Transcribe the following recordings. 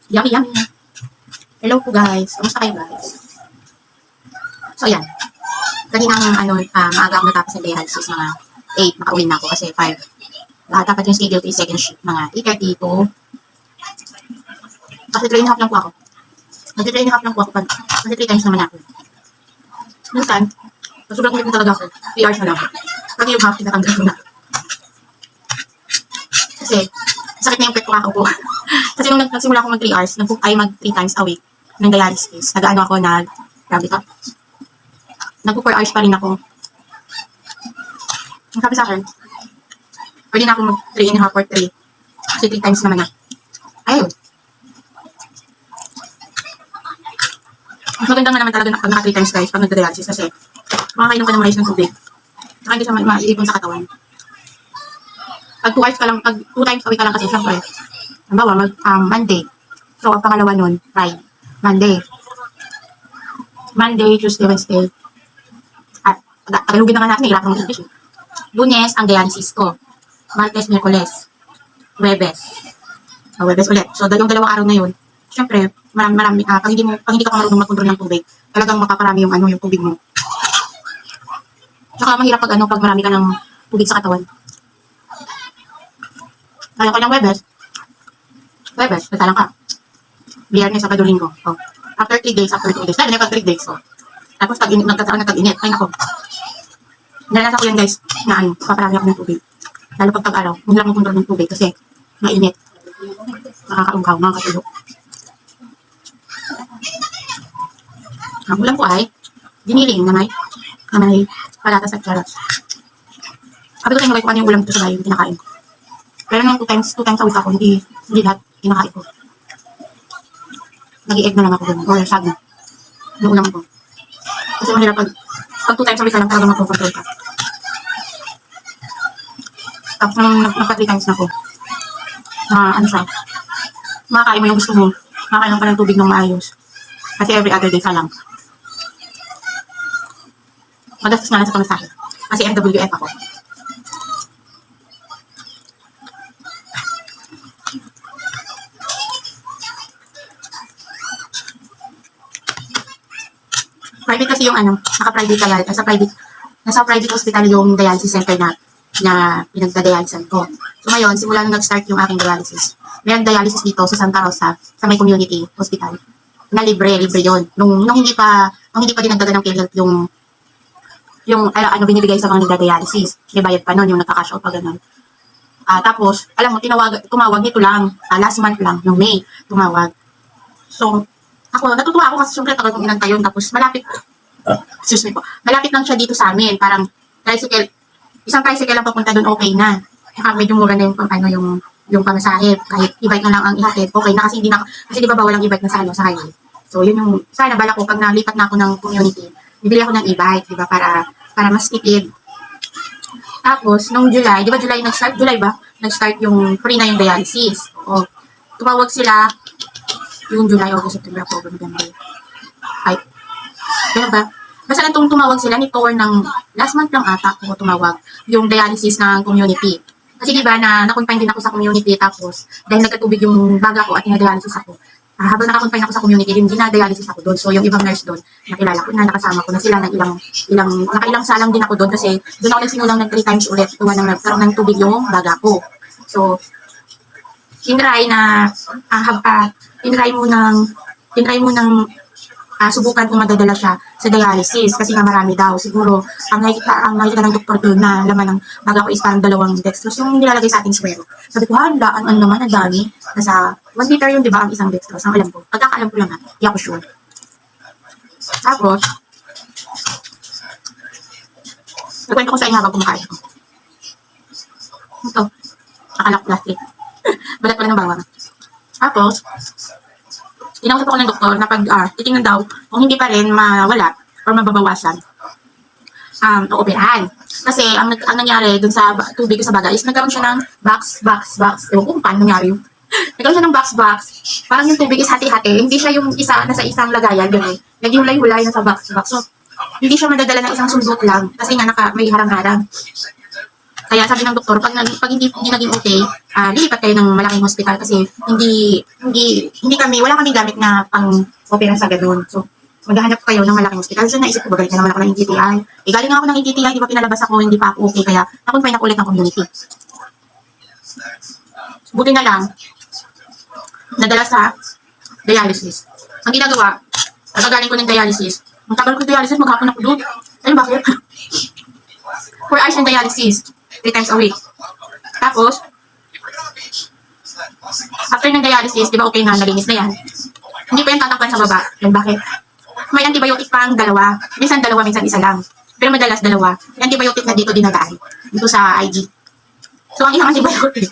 Yummy, yummy. Hello po guys. Kamusta kayo guys? So ayan. Kaninang maaga ako natapos ng dialysis, mga 8, makauwi na ako kasi 5. Dapat yung schedule is second shift, mga 8:30 to. Kasi 3.5 lang po ako. Nag-3.5 lang po ako kasi 3 times naman ako. Minsan, sobrang kulit na talaga ako. 3 hours na lang. Pag yung half, tinatanggal ko na. Kasi, sakit na yung pet ko kakaupo. Kasi nung nagsimula ako mag 3 hours, mag 3 times a week ng dialysis. Nag-ano ako, grabe ka. Nag 4 hours pa rin ako. Ang sabi sa akin, pwede na ako mag 3.5 or 3. Kasi 3 times naman na. Ayun. Mas maganda nga naman talaga na pag naka 3 times guys, pag nagda-dialysis kasi makakainom ka ng maayos ng tubig. Saka hindi siya maiipon sa katawan. Pag 2 hours ka lang, pag 2 times a week ka lang kasi, syempre, halimbawa, Monday. So, ang pangalawa nun, Friday. Monday, Tuesday, Wednesday. At, tagalugin na nga natin, hirap ng English. Lunes, ang dialysis ko. Martes, Miyerkules. Webes ulit. So, dalawang araw na yun, syempre, marami, pag hindi ka marunong mag-control ng tubig, talagang makaparami yung tubig mo. Saka mahirap pag marami ka ng tubig sa katawan. Kaya ko ng Webes, nagtalang ka. Biyernes, Sabado, Linggo. Oh. After 2 days, lalo na pag 3 days. Oh. Tapos nagkataon na tag-init. Ay nako. Naranasan ko yan guys, na paparami ako ng tubig. Lalo pag tag-araw, hindi lang mag-control ng tubig kasi mainit. Nakakaungkaw, nakakatulog. Ang ulam ko ay giniling na may palatas at carrots. Sabi ko sa inyo kung ano yung ulam dito sa bahay, yung kinakain ko. Pero nung 2 times a week ako, hindi lahat kinakain ko. Nag-i-egg na lang ako doon, or saging. Yung ulam ko. Kasi mahirap pag 2 times a week ka lang talaga mag-control ka. Tapos nung nagpa 3 times na ako, makakain mo yung gusto mo. Makakainom ka ng tubig ng maayos. Kasi every other day ka lang. Magastos nga lang sa pamasahe. Kasi MWF ako. Private kasi yung naka-private kaya, nasa private hospital yung dialysis center na pinagda-dialysan ko. So ngayon, simula nung nag-start yung aking dialysis, may dialysis dito sa Santa Rosa, sa may community hospital. Na libre yon. Nung hindi pa dinagdagan ng PhilHealth yung binibigay sa mga nagda-dialysis. May bayad pa nun, yung nagka-cash out pa ganun. Tapos, alam mo, tumawag nito lang, last month lang, noong May, tumawag. So, natutuwa ako kasi syempre tagal kong inantay yun, tapos malapit lang siya dito sa amin, parang isang tricycle lang papunta doon, okay na. Medyo mura na yung pamasahe, kahit e-bike na lang ang ihatid, okay na kasi kasi di ba bawal ang e-bike na sa highway. So, yun yung, sana bala ko, pag nalipat na ako ng community, bibili ako ng e-bike, di ba, para mas tipid. Tapos, nung July, di ba July ba? Nag-start yung free na yung dialysis. O, tumawag sila, yung July, August, September, October, November. Ay, kaya ba? Basta lang tumawag sila ni Tower ng last month lang ata ako tumawag yung dialysis ng community. Kasi di ba na-confine din ako sa community, tapos dahil nagkatubig yung baga ko at na-dialysis ako. Habang naka-confine ako sa community, din na-dialysis ako doon. So yung ibang nurse doon, nakilala ko na, nakasama ko na sila ng nakailang salang din ako doon kasi doon ako nagsimulang ng 3 times ulit tuwa nang nagkaroon ng tubig yung baga ko. So, tinry mo ng subukan kung madadala siya sa dialysis kasi nga marami daw. Siguro, ang nakikita ng doktor doon na laman ng baga ko is parang 2 dextrose yung nilalagay sa ating swero. Sabi ko, handaan naman, ang dami. Nasa 1 liter yun, di ba, ang isang dextrose. Ang alam ko. Pagkakaalam ko lang hindi ako sure. Tapos, nagkwento ko sa inyo habang kumakain ko. Ito, akalak plastic. Balat pala ng bawang. Tapos, tinausap ako ng doktor na pag titingnan daw, kung hindi pa rin mawala or mababawasan, operahan. Kasi ang nangyari dun sa tubig sa baga is nagkaroon siya ng box. Ewan ko kung paano nangyari yun. Nagkaroon siya ng box. Parang yung tubig is hati-hati. Hindi siya yung nasa isang lagayan, gano'n. Naghiwalay-hulay na sa box. So, hindi siya madadala ng isang sundot lang kasi nga may harang-harang. Kaya sabi ng doktor, pag hindi naging okay, lilipat kayo ng malaking hospital kasi wala kaming gamit na pang-opera sa ganun. So, maghahanap kayo ng malaking hospital. So, naisip ko, babalik na naman ako ng NTTI. Galing ako ng NTTI, di ba pinalabas ako, hindi pa ako okay, kaya nakunfine ako ulit ng community. Buti na lang, nadala sa dialysis. Ang ginagawa, pagkagaling ko ng dialysis, ang tagal ko dialysis, maghapon ako doon. Ayun, bakit? 4 hours ng dialysis, 3 times a week. Tapos, after ng dialysis, di ba okay na, nalinis na yan. Hindi pa yan tatakpan sa baba. Yung bakit? May antibiotic pang dalawa. Minsan dalawa, minsan isa lang. Pero madalas dalawa. Yung antibiotic na dito dinadaan. Dito sa IG. So, ang isang antibiotic,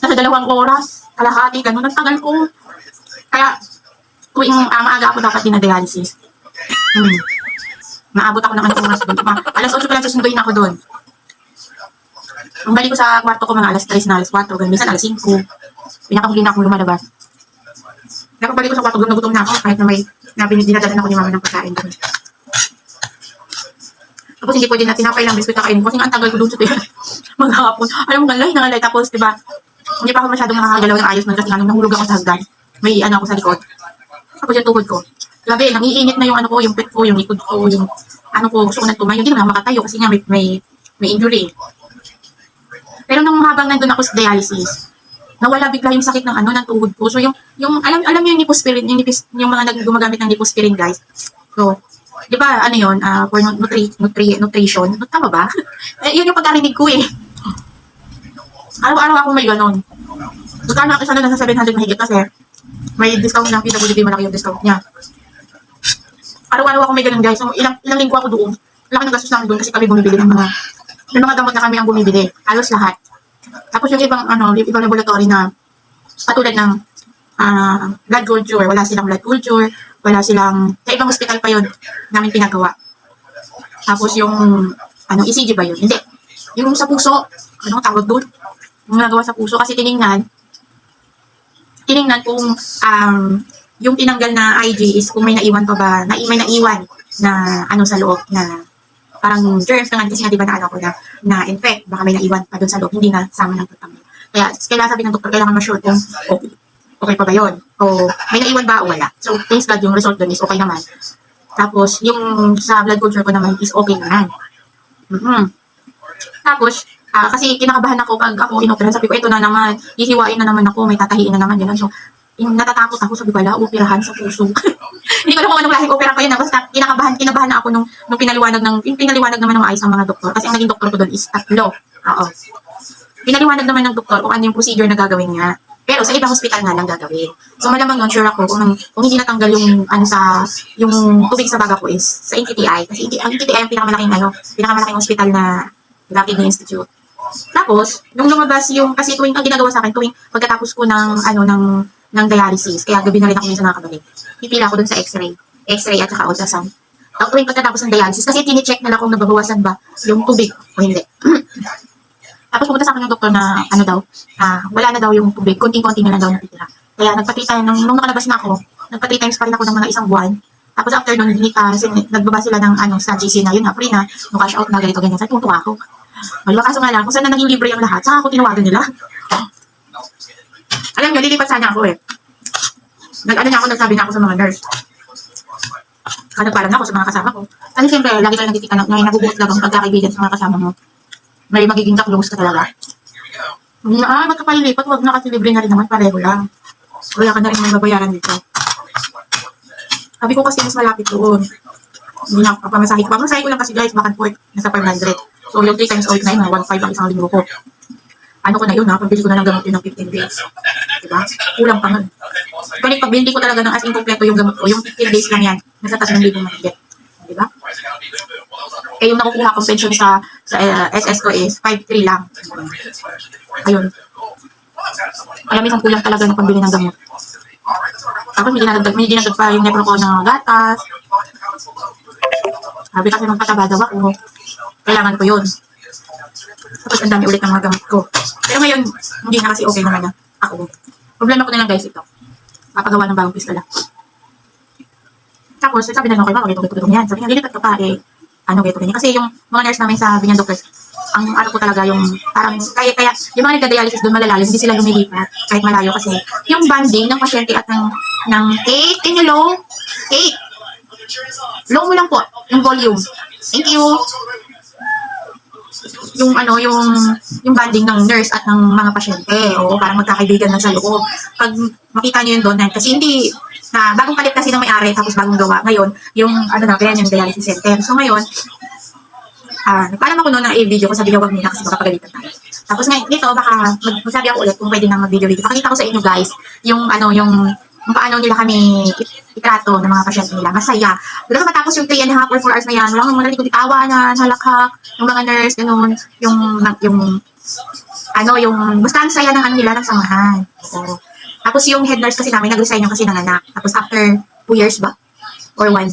nasa 2 oras, kalahati, ganun. Ang tagal ko. Kaya, tuwing maaga ako dapat dinadialysis. Maabot ako ng anong oras doon. Alas 8 pa lang susunduin ako doon. Ang balik ko sa kwarto ko mga alas 3 na alas 4. Ganun, minsan alas 5. Pinakahuli na akong lumalabas. Dapat balik ko sa kwarto, gutom na ako. Kahit na may dinadala ako ni mama ng pagkain doon. Tapos hindi pwede na tinapay lang biskuit kakainin ko. Kasi nga ang tagal ko doon sa tiyan. Maghapon. Alam mo, nangalay. Tapos, diba, hindi pa ako masyadong nakakagalaw ng ayos nun kasi nga nahulog ako sa hagdan. May ako sa likod. Tapos yung tuhod ko. Grabe, nangiinit na yung ko, yung pet ko, yung likod ko, yung gusto ko nang tumayo. Hindi naman makatayo kasi nga may injury. Pero nung habang nandun ako sa dialysis, nawala bigla yung sakit ng ng tuhod ko. So yung alam niyo yung Neosporin, yung mga gumagamit ng Neosporin, guys. So, 'di ba for nutrition, tama ba? Yun yung pagkarinig ko eh. Araw-araw ako may ganon. Magkano isa na nasa 700 mahigit kasi may discount ng PWD, malaki yung discount niya. Araw-araw ako may ganun, guys. So, ilang linggo ako doon. Laki ng gastos namin doon kasi kami bumibili ng mga gamot na kami ang bumibili. Halos lahat. Tapos yung ibang laboratory na katulad ng blood culture, wala silang blood culture, wala silang, sa ibang hospital pa yun namin pinagawa. Tapos yung ECG ba yun? Hindi. Yung sa puso, anong tawag doon? Yung nagawa sa puso kasi tiningnan kung yung tinanggal na IG is kung may naiwan pa ba, may naiwan na sa loob na parang germs na nga kasi nga diba na infect, baka may naiwan pa doon sa loob, hindi na sama ng pagtanggal. Kaya sabi ng doktor, kailangan ma-sure kung okay pa ba yun, o may naiwan ba o wala. So, thanks God, yung result doon is okay naman. Tapos, yung sa blood culture ko naman is okay naman. Tapos, kasi kinakabahan ako pag ako inoperahan, sabi ko, ito na naman, hihiwain na naman ako, may tatahiin na naman, gano'n. So, natatakot ako, sabi ko, operahan sa puso. Hindi ko alam kung anong klaseng opera pa yun, basta kinabahan na ako nung pinaliwanag naman ng maayos ng mga doktor, kasi ang naging doktor ko doon is 3. Oo. Pinaliwanag naman ng doktor kung ano yung procedure na gagawin niya. Pero sa ibang hospital nga lang gagawin. So malamang nun, sure ako kung hindi natanggal yung yung tubig sa baga ko is sa NTTI. Kasi ang NTTI ang pinakamalaking hospital na Kidney Institute. Tapos, nung lumabas kasi ang ginagawa sa akin, tuwing pagkatapos ko ng dialysis, kaya gabi na rin ako minsan nakakabalik. Pipila ako dun sa x-ray at saka ultrasound. Tuwing pagkatapos ng dialysis, kasi tinicheck na lang kung nababawasan ba yung tubig o hindi. Tapos pumunta sa akin ng doktor na wala na daw yung tubig, konting-konti na lang daw natitira. Kaya nagpa-3 times, nung nakalabas na ako, nagpa-3 times pa rin ako ng mga 1 buwan. Tapos after nun, nagbaba sila ng sa GC na yun na free na, no cash out na ganito ganyan. Sabi tuwa ako. Kaso nga lang, kung saan na naging libre ang lahat, saka ako tinawagan nila. Alam nyo, lilipat sana ako eh. Nagsabi na ako sa mga nurse. Nagpaalam na ako sa mga kasama ko. Kasi siyempre, lagi tayo nagkikita na nabubuot lang ang pagkakaibigan sa mga kasama mo. May magiging close ka talaga. Ba't ka palilipat? Huwag na kasi libre na rin naman, pareho lang. Wala ka na rin may babayaran dito. Sabi ko kasi mas malapit doon. Hindi na ako papamasahe ko. Pamasahe ko lang kasi guys, back and forth, nasa 500. So yung 3 times a week na yun, 1.5 ang isang linggo ko. Ko na yun pambili ko na ng gamot yun ng 15 days. Diba? Kulang pa nun. Kaya pag-building ko talaga ng as in kompleto yung gamot ko, yung 15 days lang yan, nasa 3,000 mahigit. Diba? Eh yung nakukuha kong pension sa SS ko is 5,300 lang. Ayun. Kaya minsan kulang talaga ng pambili ng gamot. Tapos may dinagdag pa yung nepro ko ng gatas. Sabi kasi nung pataba daw ako, kailangan ko yun. Tapos ang dami ulit ng mga gamot ko. Pero ngayon, hindi na kasi okay naman na ako. Problema ko na lang guys ito. Papagawa ng bagong pistola. Tapos, sabi na lang kayo, ganito yan. Sabi niya, lilipat ka pa ganito ganyan. Kasi yung mga nurse namin sa Binyan Doctors, ang ano ko talaga yung parang kaya yung mga nagda-dialysis doon malalayo, hindi sila lumilipat kahit malayo kasi yung bonding ng pasyente at ng Kate, can you low? Kate, low mo lang po yung volume. Thank you. Yung ano, yung bonding ng nurse at ng mga pasyente. Oo, parang magkakaibigan lang sa loob. Pag makita niyo yun doon, kasi hindi, na bagong palit kasi ng may-ari, tapos bagong gawa. Ngayon, yung ano natin, yung dialysis center. So ngayon, nagpaalam ako noon na i-video ko, sabi niya, wag muna kasi baka pagalitan tayo. Tapos ngayon, dito, baka magsabi ako ulit kung pwede nang mag-video-video. Pakita ko sa inyo guys, yung ano, yung paano nila kami itrato ng mga pasyente nila. Masaya. Pero matapos yung 3.5 or 4 hours na yan, walang mga nalikod itawanan, halakhak, yung mga nurse, ganun, basta ang saya ng ano nila, ng samahan. So, tapos yung head nurse kasi namin, nag-resign yung kasi nanganak. Tapos after 2 years ba? Or 1?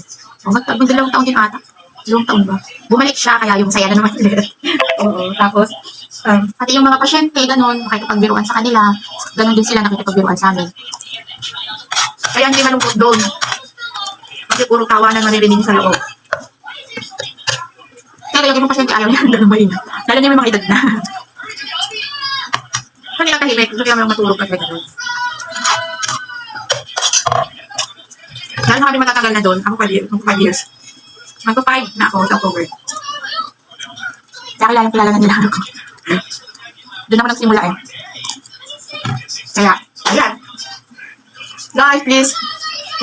Magdalawang taon din ata. 2 taon ba? Bumalik siya, kaya yung saya na naman ulit. Oo. Tapos, pati yung mga pasyente, ganun, makikipagbiruan sa kanila. Ganun din sila nakikipagbiruan sa amin. Kaya hindi malungkot doon. Kasi puro tawanan maririnig sa loob. Kaya yung pasyente ayaw niya, ganun ba yun? Lalo niya may mga edad na. Kaya nila tahimik, gusto kaya matulog kasi ganun. Lalo na kami matatagal na doon, ako 5 years. Magpa 5 na ako sa October. Kaya kilala na nila ako. Doon ako nagsimula eh. Kaya, ayan. Guys, please,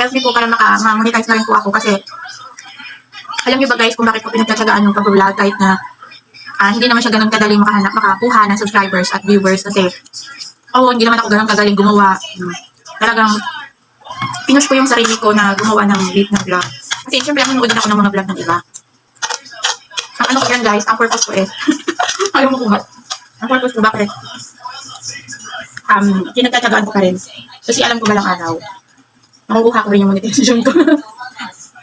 help me po para ma-monetize na rin po ako kasi alam niyo ba guys kung bakit ko pinagtatsagaan yung pag-vlog kahit na hindi naman siya ganun kadaling makakuha ng subscribers at viewers kasi hindi naman ako ganun kagaling gumawa. Talagang pinush ko yung sarili ko na gumawa ng late na vlog. Kasi syempre ako nanood din ako ng mga vlog ng iba. Ang ano ko yan guys, ang purpose ko is ayaw mo kumat. Ang purpose ko bakit? Pinagtatsagaan ko pa rin. Kasi alam ko balang araw, makukuha ko rin yung monetization ko.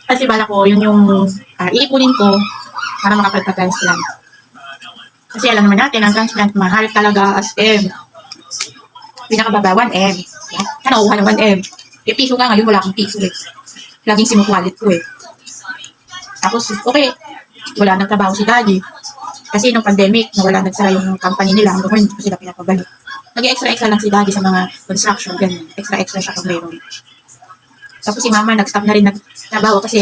Kasi bala ko, yun yung iipunin ko para makapagpa-transplant. Kasi alam naman natin, ang transplant mahal talaga as M. Pinakababa, 1M. Yeah? Ano, kuha ng 1M. E, piso nga ngayon, wala akong piso eh. Laging sinukuwalit ko eh. Tapos, okay, wala nang trabaho si daddy. Kasi nung pandemic, nawala nagsara yung company nila, hanggang ngayon, hindi ko sila pinapabalik. Nag-extra-extra lang si daddy sa mga construction, ganun. Extra-extra siya pag mayroon. Tapos si mama, nag-stop na rin nagtrabaho kasi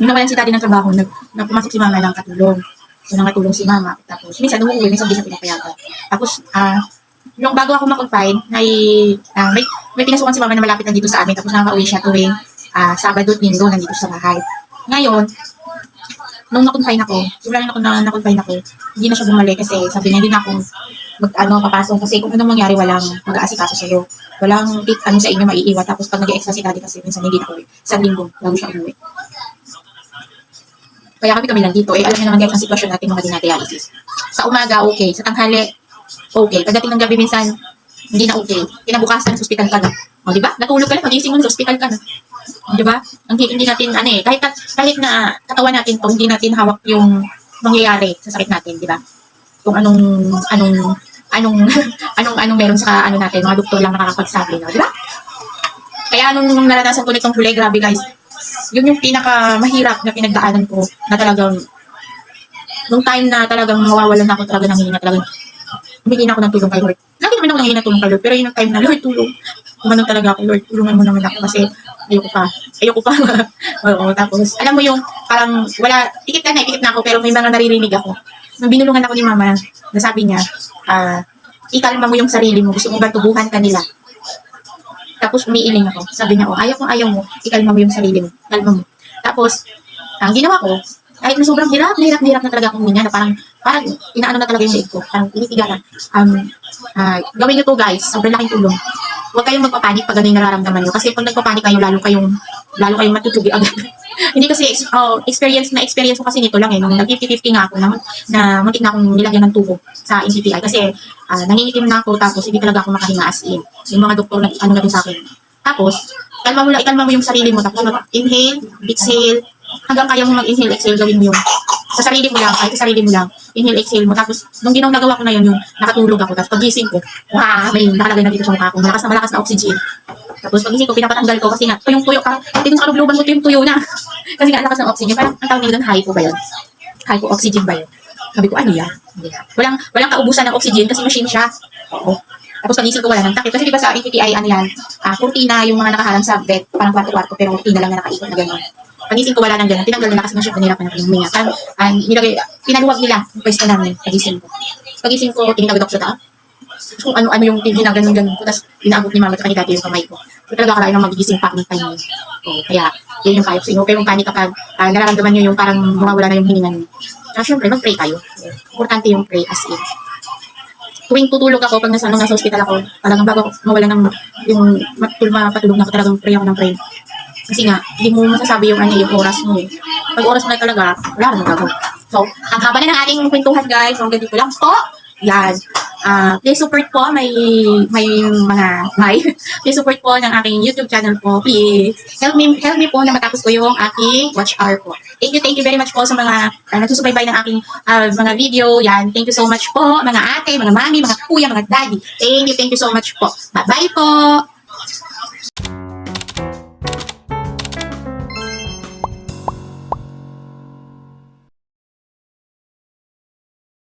nung nawalan si daddy ng trabaho, nagpumasok si mama ng katulong. So, nangatulong si mama. Tapos, minsan umuwi, minsan di siya pinapayagan. Tapos, yung bago ako mag-confine, may pinasukan si mama na malapit na dito sa amin. Tapos, nakaka-uwi siya tuwing Sabado at Linggo, nandito sa bahay. Ngayon, nung na-confine ako, simula na na-confine ako, hindi na siya bumalik kasi sabi niya, hindi na akong papasok kasi kung anong mangyari, walang mag-aasikaso sa'yo. Walang sa inyo maiiwan. Tapos pag nag-extra si daddy kasi minsan hindi na uwi. Isang linggo, bago siya umuwi. Kaya kami lang dito. Alam niyo naman guys ang sitwasyon natin mga dinadialysis. Sa umaga, okay. Sa tanghali, okay. Pagdating ng gabi minsan, hindi na okay. Kinabukasan, sa hospital ka na. O, diba? Natulog ka na, pagising mo sa hospital ka na. Diba? Hindi natin, kahit na katawan natin to, hindi natin hawak yung mangyayari sa sakit natin, diba? Kung anong meron sa natin, mga doktor lang nakakapagsabi, no? Diba? Kaya nung naranasan ko nitong huli, grabe guys, yun yung pinaka mahirap na pinagdaanan ko na talagang nung time na talagang mawawalan na ako talaga ng hininga, talagang humingi na ako ng tulong kay Lord. Lagi naman ako nanghingi ng tulong kay Lord, pero yun yung time na Lord, tulong. Kumanong talaga ako, Lord, tulungan mo naman ako kasi ayoko pa. Oo, tapos alam mo yung parang pikit na ako, pero may mga naririnig ako. Nung binulungan ako ni mama, nasabi niya, ikalma mo yung sarili mo, gusto mo ba tubuhan ka nila? Tapos umiiling ako. Sabi niya, ayaw mo, ikalma mo yung sarili mo. Kalma mo. Tapos, ang ginawa ko, kahit na sobrang hirap na talaga akong huminga, na parang inaano na talaga yung leg ko. Parang tinitiga na. Gawin niyo to guys, sobrang laking tulong. Huwag kayong magpapanik pag ganun nararamdaman niyo. Kasi pag nagpapanik kayo, lalo kayong matutugi agad. Hindi kasi, experience ko kasi nito lang eh. Nung nag-50-50 nga ako, na muntik na akong nilagyan ng tubo sa NCTI. Kasi, nangingitim na ako, tapos hindi talaga ako makahinga as in. Yung mga doktor na na din sa akin. Tapos, ikalma mo yung sarili mo, tapos mag-inhale, exhale, hanggang kaya mo mag-inhale, exhale, gawin mo yun. Sa sarili mo lang, kahit sa sarili mo lang, inhale, exhale mo. Tapos, nung nagawa ko na yun, yung nakatulog ako, tapos pagising ko, may nakalagay na dito sa mukha ko, malakas na oxygen. Tapos pagising ko, pinapatanggal ko kasi nga, tuyo ka, tingin sa kalubluban mo, tuyo na. Kasi nga, lakas ng oxygen. Parang ang tawag nila doon, hypo ba yun? Hypo oxygen ba yun? Sabi ko, ano yan? Walang kaubusan ng oxygen kasi machine siya. Oo. Tapos pagising ko wala nang takip. Kasi di ba sa NTTI, ano yan, kurtina yung mga nakaharang sa bed, parang kwarto-kwarto, pero kurtina lang na nakaikot na gano'n. Pagising ko wala nang gano'n. Tinanggal nila kasi na siya, panirapan na huminga. Pinaluwag nila yung pwesto namin, pagising ko. Pagising ko, tinagdok sa taas. Kung ano-ano yung ginaganon-ganon ko, tapos inaabot ni mama at kanilati yung kamay ko. So talaga akalain ng magigising pa ng time. So, kaya, yun yung kaya ko sa inyo. Pero yung panic kapag nararamdaman nyo yung parang mawawala na yung hininga nyo. Kaya syempre, mag-pray kayo. Importante yung pray as in. Tuwing tutulog ako, pag nasa hospital ako, talagang bago mawala ng yung mapatulog na ako, talagang pray ako ng pray. Kasi nga, hindi mo masasabi yung yung oras mo. Pag oras mo na talaga, wala ka nang gagawin. So, ang haba na ng ating kwentuhan guys. So, ganito lang po. Yan. Please support po please support po ng aking YouTube channel po. Please help me po na matapos ko yung aking watch hour po. Thank you very much po sa mga nagsusubaybay ng aking mga video. Yan. Thank you so much po mga ate, mga mami, mga kuya, mga daddy. Thank you so much po. Bye-bye po.